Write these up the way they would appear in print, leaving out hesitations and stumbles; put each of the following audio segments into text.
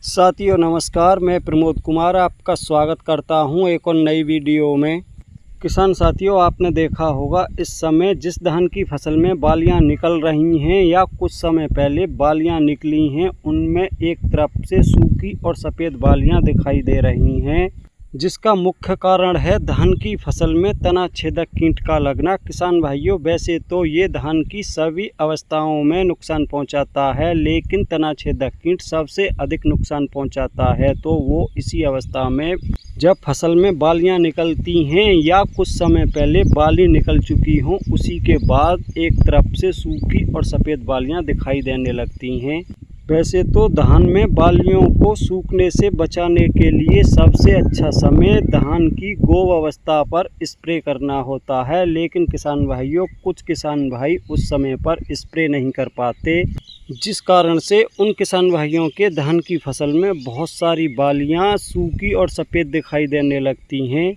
साथियों नमस्कार, मैं प्रमोद कुमार आपका स्वागत करता हूं एक और नई वीडियो में। किसान साथियों, आपने देखा होगा इस समय जिस धान की फसल में बालियां निकल रही हैं या कुछ समय पहले बालियां निकली हैं, उनमें एक तरफ से सूखी और सफ़ेद बालियां दिखाई दे रही हैं, जिसका मुख्य कारण है धान की फसल में तना छेदक कीट का लगना। किसान भाइयों, वैसे तो ये धान की सभी अवस्थाओं में नुकसान पहुंचाता है, लेकिन तना छेदक कीट सबसे अधिक नुकसान पहुंचाता है। तो वो इसी अवस्था में जब फसल में बालियां निकलती हैं या कुछ समय पहले बाली निकल चुकी हों, उसी के बाद एक तरफ से सूखी और सफ़ेद बालियां दिखाई देने लगती हैं। वैसे तो धान में बालियों को सूखने से बचाने के लिए सबसे अच्छा समय धान की गोव अवस्था पर स्प्रे करना होता है, लेकिन किसान भाइयों, कुछ किसान भाई उस समय पर स्प्रे नहीं कर पाते, जिस कारण से उन किसान भाइयों के धान की फसल में बहुत सारी बालियां सूखी और सफ़ेद दिखाई देने लगती हैं।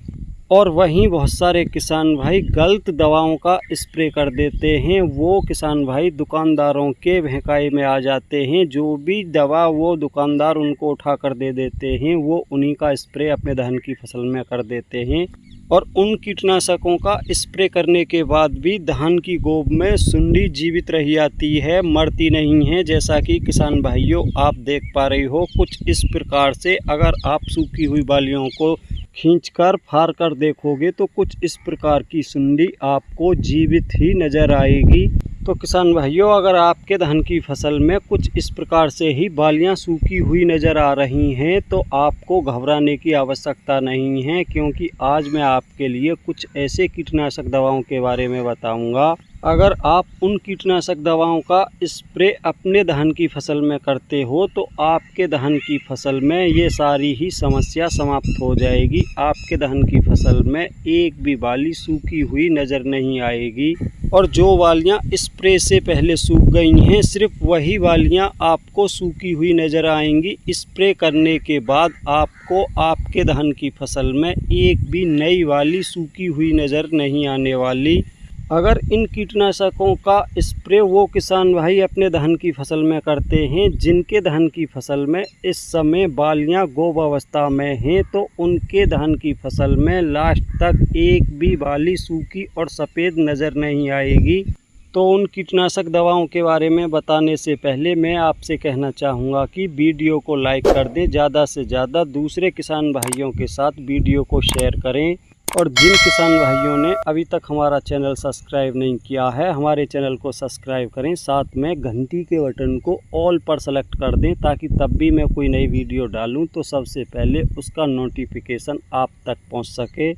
और वहीं बहुत सारे किसान भाई गलत दवाओं का स्प्रे कर देते हैं। वो किसान भाई दुकानदारों के बहकावे में आ जाते हैं। जो भी दवा वो दुकानदार उनको उठा कर दे देते हैं, वो उन्हीं का स्प्रे अपने धान की फसल में कर देते हैं। और उन कीटनाशकों का स्प्रे करने के बाद भी धान की गोब में सुंडी जीवित रही आती है, मरती नहीं है। जैसा कि किसान भाइयों आप देख पा रही हो, कुछ इस प्रकार से अगर आप सूखी हुई बालियों को खींचकर फाड़ कर देखोगे तो कुछ इस प्रकार की सुंडी आपको जीवित ही नज़र आएगी। तो किसान भाइयों, अगर आपके धान की फसल में कुछ इस प्रकार से ही बालियां सूखी हुई नज़र आ रही हैं, तो आपको घबराने की आवश्यकता नहीं है, क्योंकि आज मैं आपके लिए कुछ ऐसे कीटनाशक दवाओं के बारे में बताऊंगा। अगर आप उन कीटनाशक दवाओं का स्प्रे अपने धान की फसल में करते हो, तो आपके धान की फसल में ये सारी ही समस्या समाप्त हो जाएगी। आपके धान की फसल में एक भी बाली सूखी हुई नज़र नहीं आएगी, और जो बालियां स्प्रे से पहले सूख गई हैं, सिर्फ वही बालियां आपको सूखी हुई नज़र आएंगी। स्प्रे करने के बाद आपको आपके धान की फसल में एक भी नई बाली सूखी हुई नज़र नहीं आने वाली। अगर इन कीटनाशकों का स्प्रे वो किसान भाई अपने धान की फसल में करते हैं जिनके धान की फसल में इस समय बालियां गोब अवस्था में हैं, तो उनके धान की फसल में लास्ट तक एक भी बाली सूखी और सफ़ेद नज़र नहीं आएगी। तो उन कीटनाशक दवाओं के बारे में बताने से पहले मैं आपसे कहना चाहूँगा कि वीडियो को लाइक कर दें, ज़्यादा से ज़्यादा दूसरे किसान भाइयों के साथ वीडियो को शेयर करें। और जिन किसान भाइयों ने अभी तक हमारा चैनल सब्सक्राइब नहीं किया है, हमारे चैनल को सब्सक्राइब करें, साथ में घंटी के बटन को ऑल पर सेलेक्ट कर दें, ताकि तब भी मैं कोई नई वीडियो डालूं तो सबसे पहले उसका नोटिफिकेशन आप तक पहुंच सके।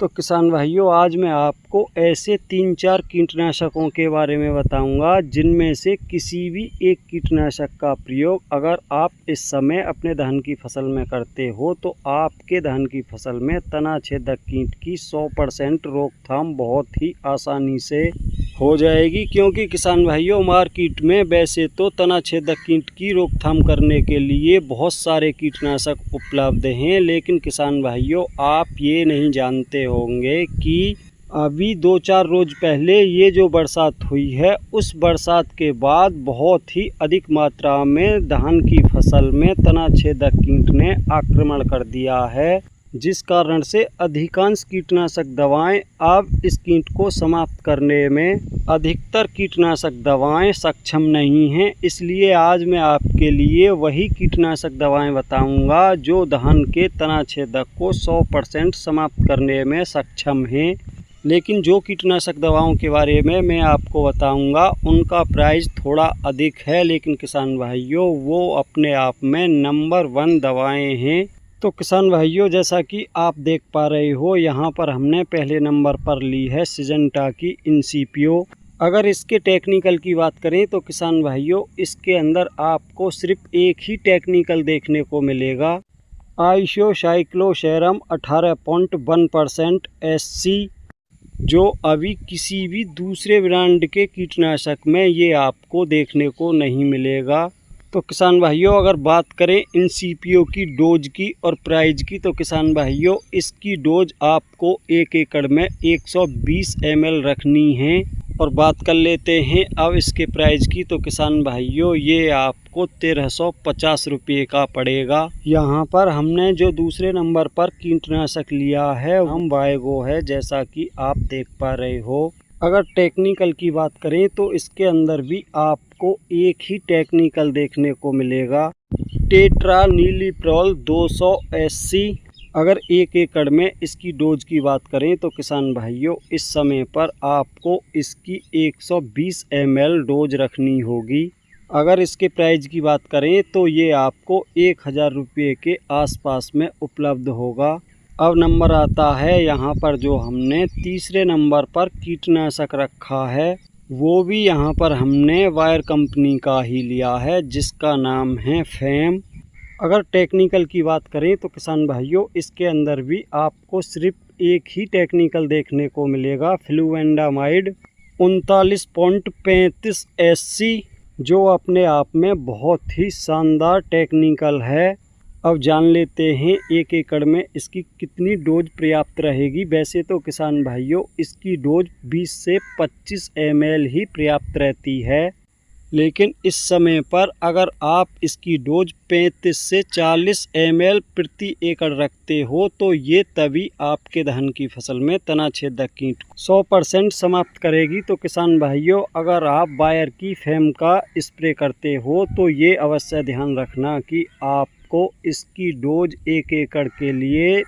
तो किसान भाइयों, आज मैं आपको ऐसे 3-4 कीटनाशकों के बारे में बताऊंगा, जिनमें से किसी भी एक कीटनाशक का प्रयोग अगर आप इस समय अपने धान की फसल में करते हो, तो आपके धान की फसल में तना छेदक कीट की 100% रोकथाम बहुत ही आसानी से हो जाएगी। क्योंकि किसान भाइयों, मार्केट में वैसे तो तना छेदक कीट की रोकथाम करने के लिए बहुत सारे कीटनाशक उपलब्ध हैं, लेकिन किसान भाइयों, आप ये नहीं जानते होंगे कि अभी 2-4 रोज पहले ये जो बरसात हुई है, उस बरसात के बाद बहुत ही अधिक मात्रा में धान की फसल में तना छेदक कीट ने आक्रमण कर दिया है, जिस कारण से अधिकांश कीटनाशक दवाएं अब इस कीट को समाप्त करने में अधिकतर कीटनाशक दवाएं सक्षम नहीं हैं। इसलिए आज मैं आपके लिए वही कीटनाशक दवाएं बताऊंगा जो धान के तना छेदक को 100% समाप्त करने में सक्षम हैं। लेकिन जो कीटनाशक दवाओं के बारे में मैं आपको बताऊंगा, उनका प्राइस थोड़ा अधिक है, लेकिन किसान भाइयों, वो अपने आप में नंबर 1 दवाएँ हैं। तो किसान भाइयों, जैसा कि आप देख पा रहे हो, यहाँ पर हमने पहले नंबर पर ली है सिजेंटा की इनसीपियो। अगर इसके टेक्निकल की बात करें तो किसान भाइयों, इसके अंदर आपको सिर्फ एक ही टेक्निकल देखने को मिलेगा, आइसोसाइक्लोसेरम 18.1% SC, जो अभी किसी भी दूसरे ब्रांड के कीटनाशक में ये आपको देखने को नहीं मिलेगा। तो किसान भाइयों, अगर बात करें इनसीपियो की डोज की और प्राइस की, तो किसान भाइयों, इसकी डोज आपको 1 एकड़ में 120 ml रखनी है। और बात कर लेते हैं अब इसके प्राइस की। तो किसान भाइयों ये आपको 1350 रुपये का पड़ेगा। यहाँ पर हमने जो दूसरे नंबर पर कीटनाशक लिया है हम वायगो है, जैसा कि आप देख पा रहे हो। अगर टेक्निकल की बात करें तो इसके अंदर भी आपको एक ही टेक्निकल देखने को मिलेगा, टेट्रानीलिप्रॉल 200 SC। अगर 1 एकड़ में इसकी डोज की बात करें तो किसान भाइयों इस समय पर आपको इसकी 120 ml डोज रखनी होगी। अगर इसके प्राइस की बात करें तो ये आपको 1000 रुपये के आसपास में उपलब्ध होगा। अब नंबर आता है यहाँ पर जो हमने तीसरे नंबर पर कीटनाशक रखा है, वो भी यहाँ पर हमने वायर कंपनी का ही लिया है, जिसका नाम है फैम। अगर टेक्निकल की बात करें तो किसान भाइयों इसके अंदर भी आपको सिर्फ एक ही टेक्निकल देखने को मिलेगा, फ्लुवेंडामाइड 39.35 SC, जो अपने आप में बहुत ही शानदार टेक्निकल है। अब जान लेते हैं 1 एकड़ में इसकी कितनी डोज पर्याप्त रहेगी। वैसे तो किसान भाइयों इसकी डोज 20 से 25 ml ही पर्याप्त रहती है, लेकिन इस समय पर अगर आप इसकी डोज 35 से 40 ml प्रति एकड़ रखते हो तो ये तभी आपके धान की फसल में तना छेदक कीट 100% समाप्त करेगी। तो किसान भाइयों अगर आप बायर की फैम का स्प्रे करते हो तो ये अवश्य ध्यान रखना कि आपको इसकी डोज 1 एकड़ के लिए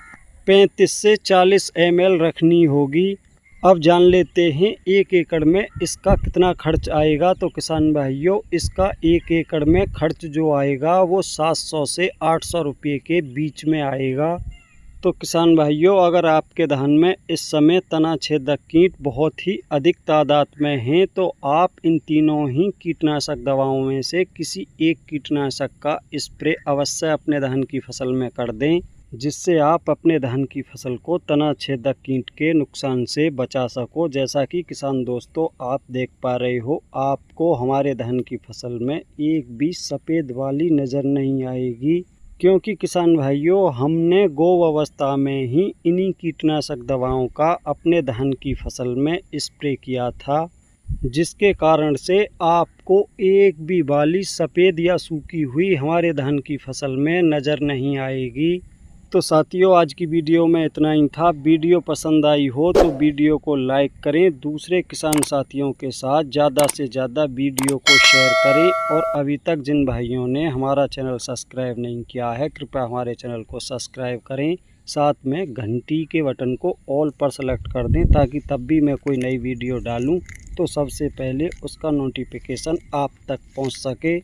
35 से 40 ml रखनी होगी। अब जान लेते हैं 1 एकड़ में इसका कितना खर्च आएगा। तो किसान भाइयों इसका 1 एकड़ में खर्च जो आएगा वो 700 से 800 रुपये के बीच में आएगा। तो किसान भाइयों अगर आपके धान में इस समय तना छेदक कीट बहुत ही अधिक तादाद में हैं तो आप इन तीनों ही कीटनाशक दवाओं में से किसी एक कीटनाशक का स्प्रे अवश्य अपने धान की फसल में कर दें, जिससे आप अपने धान की फसल को तना छेदक कीट के नुकसान से बचा सको। जैसा कि किसान दोस्तों आप देख पा रहे हो, आपको हमारे धान की फसल में एक भी सफ़ेद वाली नज़र नहीं आएगी, क्योंकि किसान भाइयों हमने गो अवस्था में ही इन्हीं कीटनाशक दवाओं का अपने धान की फसल में स्प्रे किया था, जिसके कारण से आपको एक भी बाली सफ़ेद या सूखी हुई हमारे धान की फसल में नज़र नहीं आएगी। तो साथियों आज की वीडियो में इतना ही था। वीडियो पसंद आई हो तो वीडियो को लाइक करें, दूसरे किसान साथियों के साथ ज़्यादा से ज़्यादा वीडियो को शेयर करें, और अभी तक जिन भाइयों ने हमारा चैनल सब्सक्राइब नहीं किया है कृपया हमारे चैनल को सब्सक्राइब करें, साथ में घंटी के बटन को ऑल पर सेलेक्ट कर दें, ताकि तब भी मैं कोई नई वीडियो डालूँ तो सबसे पहले उसका नोटिफिकेशन आप तक पहुँच सके।